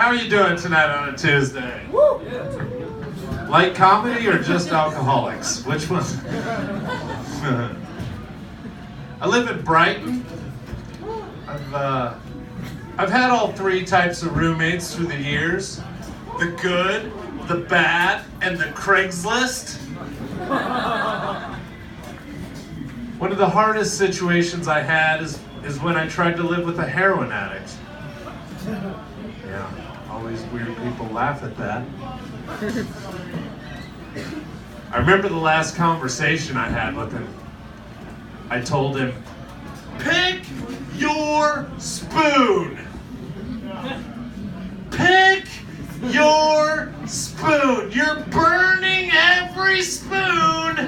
how are you doing tonight on a Tuesday? Light comedy or just alcoholics? Which one? I live in Brighton. I've had all three types of roommates through the years. The good, the bad, and the Craigslist. One of the hardest situations I had is when I tried to live with a heroin addict. Yeah, always weird people laugh at that. I remember the last conversation I had with him. I told him, pick your spoon. Pick your spoon. You're burning every spoon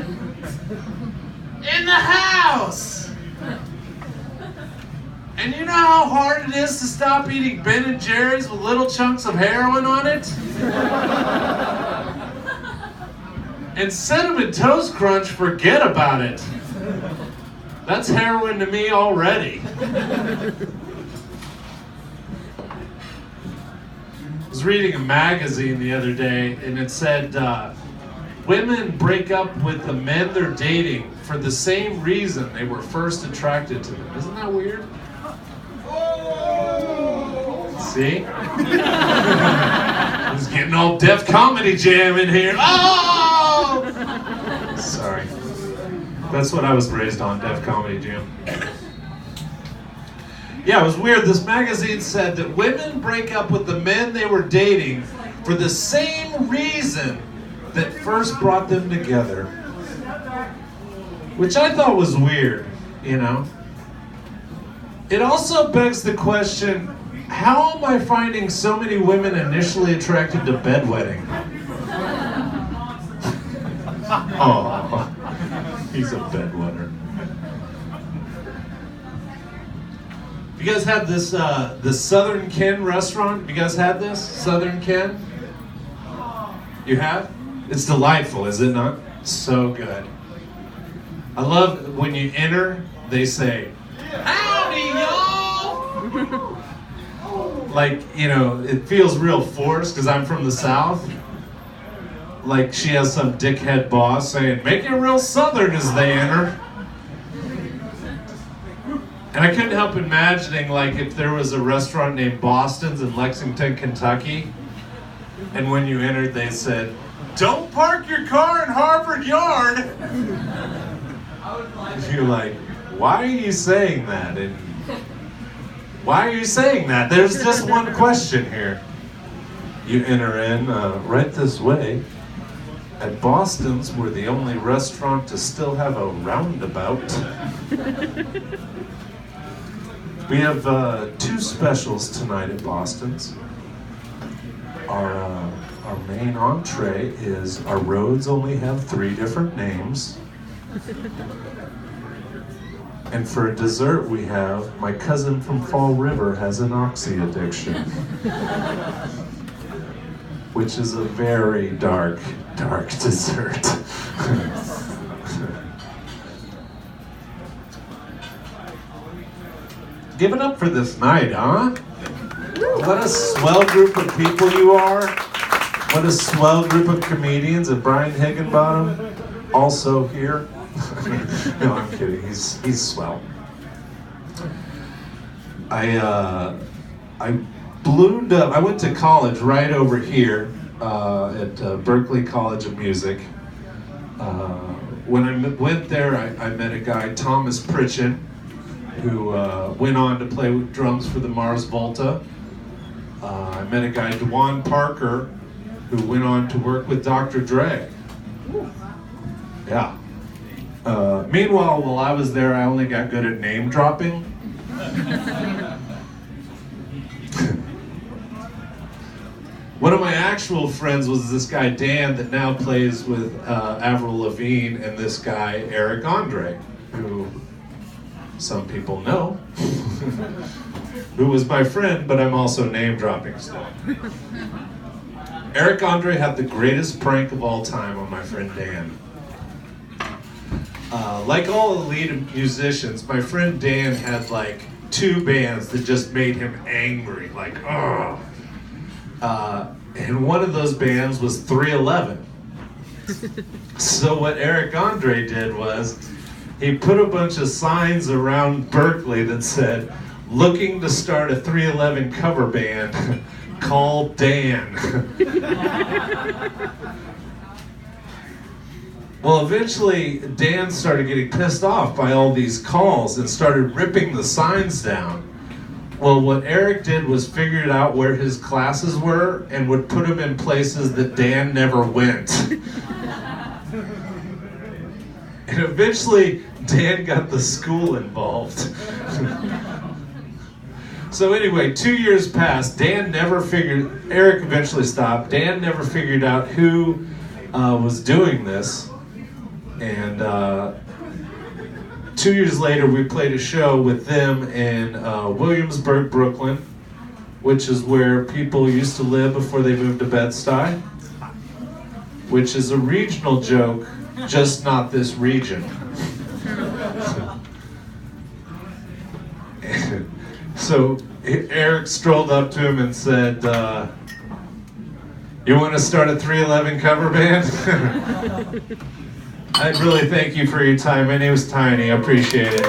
in the house. And you know how hard it is to stop eating Ben & Jerry's with little chunks of heroin on it? And Cinnamon Toast Crunch, forget about it. That's heroin to me already. I was reading a magazine the other day and it said, women break up with the men they're dating for the same reason they were first attracted to them. Isn't that weird? See? I was getting all Def Comedy Jam in here. Oh! Sorry. That's what I was raised on, Def Comedy Jam. Yeah, it was weird. This magazine said that women break up with the men they were dating for the same reason that first brought them together. Which I thought was weird, you know? It also begs the question, how am I finding so many women initially attracted to bedwetting? Oh, he's a bedwetter. You guys had this Southern Ken restaurant? You guys had this? Southern Ken? You have? It's delightful, is it not? So good. I love when you enter, they say, howdy, y'all! Like, you know, it feels real forced because I'm from the South. Like she has some dickhead boss saying, make it real Southern as they enter. And I couldn't help imagining, like, if there was a restaurant named Boston's in Lexington, Kentucky, and when you entered, they said, don't park your car in Harvard Yard. You're like, why are you saying that? And why are you saying that? There's just one question here. You enter in right this way. At Boston's, we're the only restaurant to still have a roundabout. We have two specials tonight at Boston's. Our main entree is our roads only have 3 different names. And for a dessert we have my cousin from Fall River has an oxy addiction. Which is a very dark, dark dessert. Give it up for this night, huh? What a swell group of people you are. What a swell group of comedians. And Brian Higginbottom, also here. No, I'm kidding. He's swell. I ballooned up. I went to college right over here at Berklee College of Music. When I went there, I met a guy, Thomas Pritchett, who went on to play with drums for the Mars Volta. I met a guy, Dwan Parker, who went on to work with Dr. Dre. Yeah. Meanwhile, while I was there, I only got good at name dropping. One of my actual friends was this guy Dan that now plays with Avril Lavigne and this guy Eric Andre, who some people know, who was my friend, but I'm also name dropping still. Eric Andre had the greatest prank of all time on my friend Dan. Like all elite musicians, my friend Dan had like 2 bands that just made him angry, like, oh. And one of those bands was 311. So what Eric Andre did was he put a bunch of signs around Berkeley that said, "Looking to start a 311 cover band, call Dan." Well, eventually Dan started getting pissed off by all these calls and started ripping the signs down. Well, what Eric did was figured out where his classes were and would put them in places that Dan never went. And eventually, Dan got the school involved. So anyway, 2 years passed. Eric eventually stopped. Dan never figured out who was doing this. And 2 years later, we played a show with them in Williamsburg, Brooklyn, which is where people used to live before they moved to Bed-Stuy, which is a regional joke, just not this region. So Eric strolled up to him and said, "You want to start a 311 cover band?" I'd really thank you for your time. My name is Tiny. I appreciate it.